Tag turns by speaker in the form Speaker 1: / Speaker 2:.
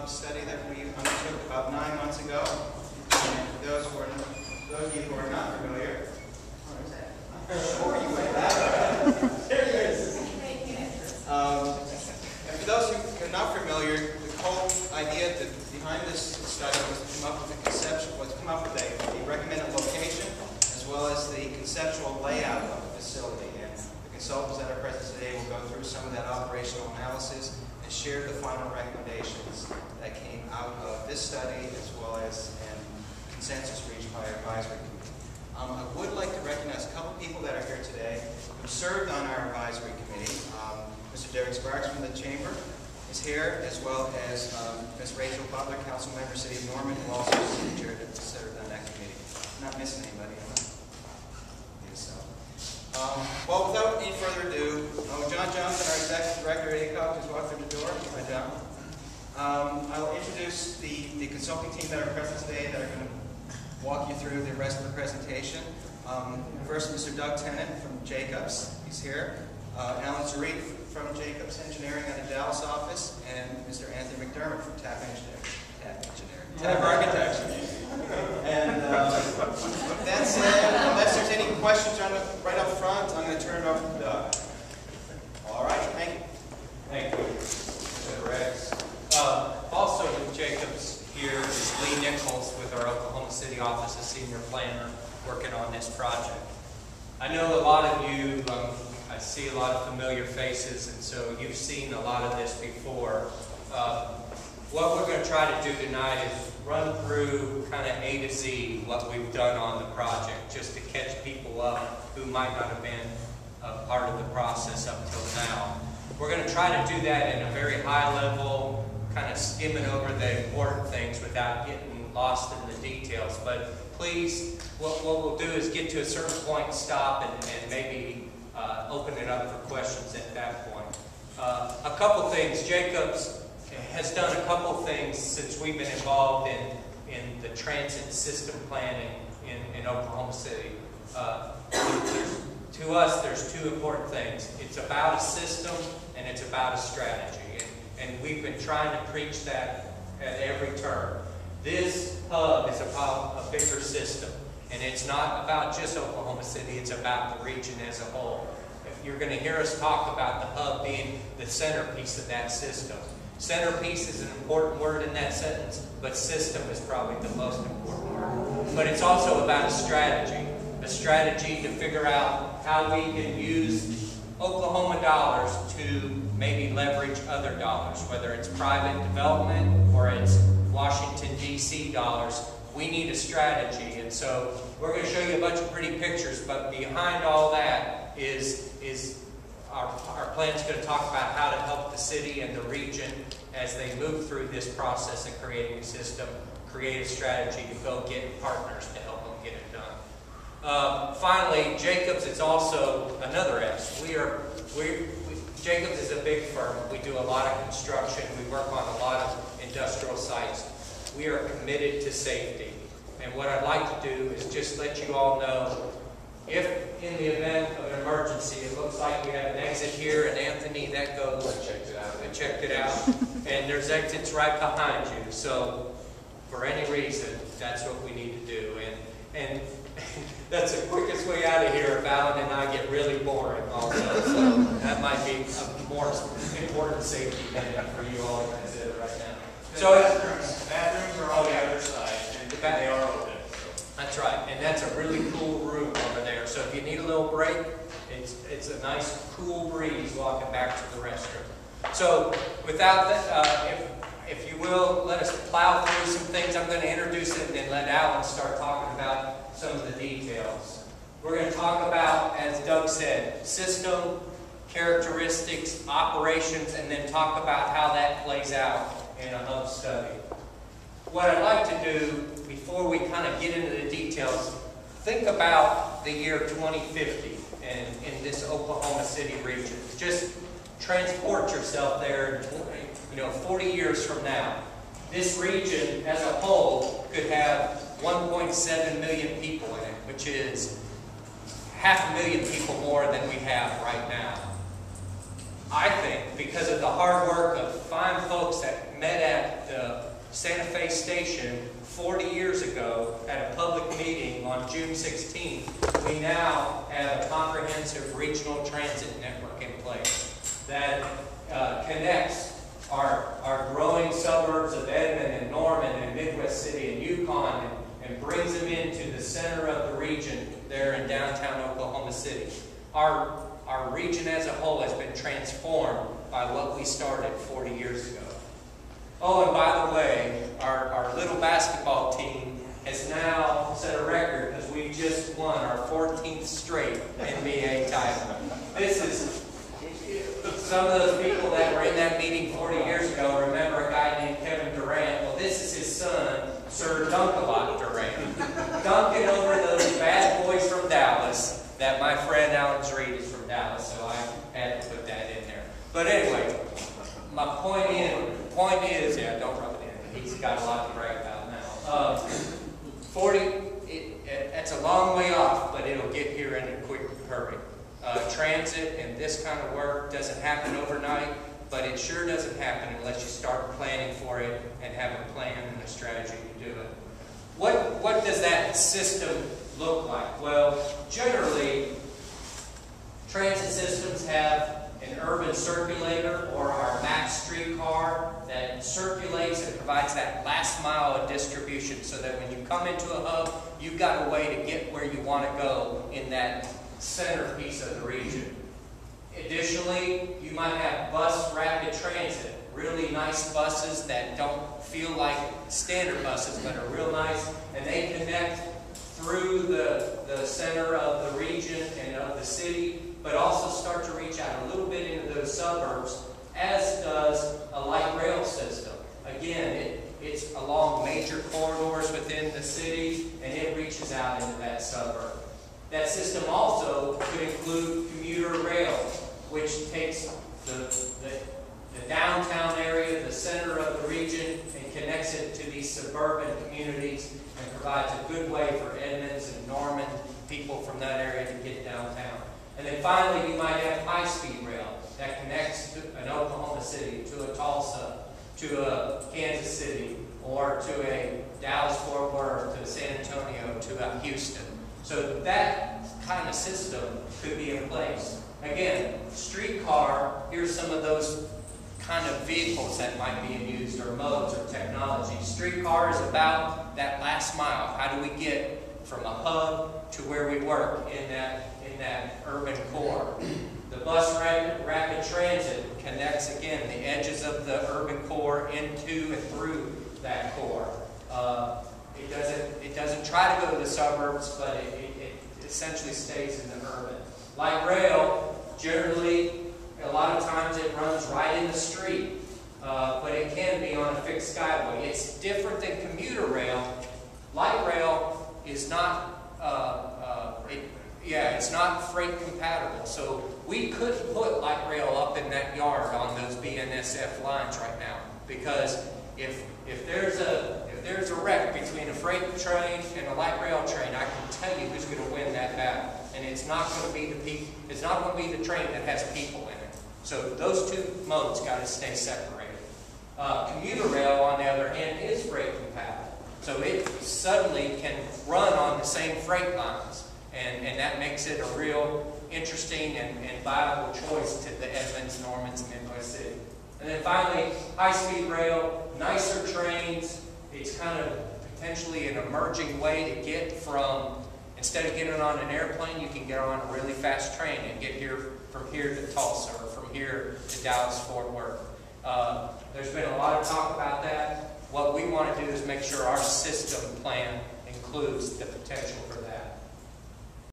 Speaker 1: study that we undertook about 9 months ago. And for those of you who are not familiar, sure you went that. There it is. And for those who are not familiar, the whole idea behind this study was to come up with a recommended location as well as the conceptual layout of the facility. And the consultants that are present today will go through some of that operational analysis and share the final recommendations that came out of this study as well as consensus reached by our advisory committee. I would like to recognize a couple people that are here today who served on our advisory committee. Mr. Derek Sparks from the Chamber is here, as well as Ms. Rachel Butler, Council Member, City of Norman, who also served on that committee. I'm not missing anybody, am I? I think so. Well, without any further ado, John Johnson, our Executive Director at ACOG, just walked through the door. Hi, John. I'll introduce the consulting team that are present today that are going to walk you through the rest of the presentation. First, Mr. Doug Tennant from Jacobs. He's here. Alan Zarif from Jacobs Engineering out of the Dallas office, and Mr. Anthony McDermott from TAP Architecture. And with that said, unless there's any questions right up front, I'm going to turn it over to Doug. All right, thank you.
Speaker 2: Thank you, Mr. Rex. Also with Jacobs here is Lee Nichols with our Oklahoma City office as senior planner working on this project. I know a lot of you, I see a lot of familiar faces, and so you've seen a lot of this before. What we're going to try to do tonight is run through kind of A to Z what we've done on the project, just to catch people up who might not have been a part of the process up till now. We're going to try to do that in a very high level, kind of skimming over the important things without getting lost in the details. But please, what we'll do is get to a certain point, stop, and maybe open it up for questions at that point. A couple things. Jacobs has done a couple things since we've been involved in the transit system planning in Oklahoma City. To us, there's two important things. It's about a system and it's about a strategy. And we've been trying to preach that at every turn. This hub is about a bigger system. And it's not about just Oklahoma City, it's about the region as a whole. You're going to hear us talk about the hub being the centerpiece of that system. Centerpiece is an important word in that sentence, but system is probably the most important word. But it's also about a strategy to figure out how we can use Oklahoma dollars to maybe leverage other dollars, whether it's private development or it's Washington, D.C. dollars. We need a strategy, and so we're going to show you a bunch of pretty pictures, but behind all that is our plan's going to talk about how to help the city and the region as they move through this process of creating a system, create a strategy to go get partners to help them get it done. Finally, Jacobs is also another S. Jacobs is a big firm. We do a lot of construction. We work on a lot of industrial sites. We are committed to safety. And what I'd like to do is just let you all know, if in the event of an emergency, it looks like we have an exit here, and Anthony, that goes. I checked it out. And there's exits right behind you. So for any reason, that's what we need to do. And that's the quickest way out of here if Alan and I get really boring also. So that might be a more important safety minute for you all to consider right now. So
Speaker 3: bathrooms are on the other side, and they are open.
Speaker 2: That's right, and that's a really cool room over there. So if you need a little break, it's a nice cool breeze walking back to the restroom. So without that, if you will, let us plow through some things. I'm going to introduce it and then let Alan start talking about some of the details. We're going to talk about, as Doug said, system, characteristics, operations, and then talk about how that plays out in a hub study. What I'd like to do, before we kind of get into the details, think about the year 2050 in this Oklahoma City region. Just transport yourself there, 40 years from now. This region as a whole could have 1.7 million people in it, which is 500,000 people more than we have right now. I think because of the hard work of fine folks that met at the Santa Fe station 40 years ago at a public meeting on June 16th, we now have a comprehensive regional transit network in place that connects our growing suburbs of Edmond and Norman and Midwest City and Yukon and brings them into the center of the region there in downtown Oklahoma City. Our region as a whole has been transformed by what we started 40 years ago. Oh, and by the way, our little basketball team has now set a record because we just won our 14th straight NBA title. This is, some of those people that were in that meeting 40 years ago remember a guy named Kevin Durant. Well, this is his son, Sir Dunk-a-Lot Durant. Dunking over those bad boys from Dallas, that my friend Alex Reed is from Dallas, so I had to put that in there. But anyway, my point is, yeah, don't rub it in. He's got a lot to brag about now. 40, that's a long way off, but it'll get here in a quick hurry. Transit and this kind of work doesn't happen overnight, but it sure doesn't happen unless you start planning for it and have a plan and a strategy to do it. What does that system look like? Well, generally, transit systems have an urban circulator or our max streetcar that circulates and provides that last mile of distribution so that when you come into a hub, you've got a way to get where you want to go in that centerpiece of the region. Additionally, you might have bus rapid transit, really nice buses that don't feel like standard buses but are real nice, and they connect through the center of the region and of the city, but also start to reach out a little bit into those suburbs, as does a light rail system. Again, it's along major corridors within the city, and it reaches out into that suburb. That system also could include commuter rail, which takes the downtown area, the center of the region, and connects it to these suburban communities and provides a good way for Edmonds and Norman people from that area to get downtown. And then finally, you might have high-speed rail that connects to an Oklahoma City, to a Tulsa, to a Kansas City, or to a Dallas-Fort Worth, to a San Antonio, to a Houston. So that kind of system could be in place. Again, streetcar, here's some of those kind of vehicles that might be used, or modes or technology. Streetcar is about that last mile. How do we get from a hub to where we work in that urban core? The bus rapid transit connects, again, the edges of the urban core into and through that core. It doesn't try to go to the suburbs, but it essentially stays in the urban. Light rail, generally, a lot of times it runs right in the street, but it can be on a fixed skyway. It's different than commuter rail. Light rail is not, it's not freight compatible. So we couldn't put light rail up in that yard on those BNSF lines right now, because if there's a wreck between a freight train and a light rail train, I can tell you who's going to win that battle, and it's not going to be the train that has people in it. So those two modes got to stay separated. Commuter rail, on the other hand, is freight compatible, so it suddenly can run on the same freight lines, and that makes it a real interesting and viable choice to the Edmonds, Normans, and Midwest City. And then finally, high-speed rail, nicer trains. It's kind of potentially an emerging way to get from, instead of getting on an airplane, you can get on a really fast train and get from here to Tulsa, or from here to Dallas-Fort Worth. There's been a lot of talk about that. What we want to do is make sure our system plan includes the potential for that.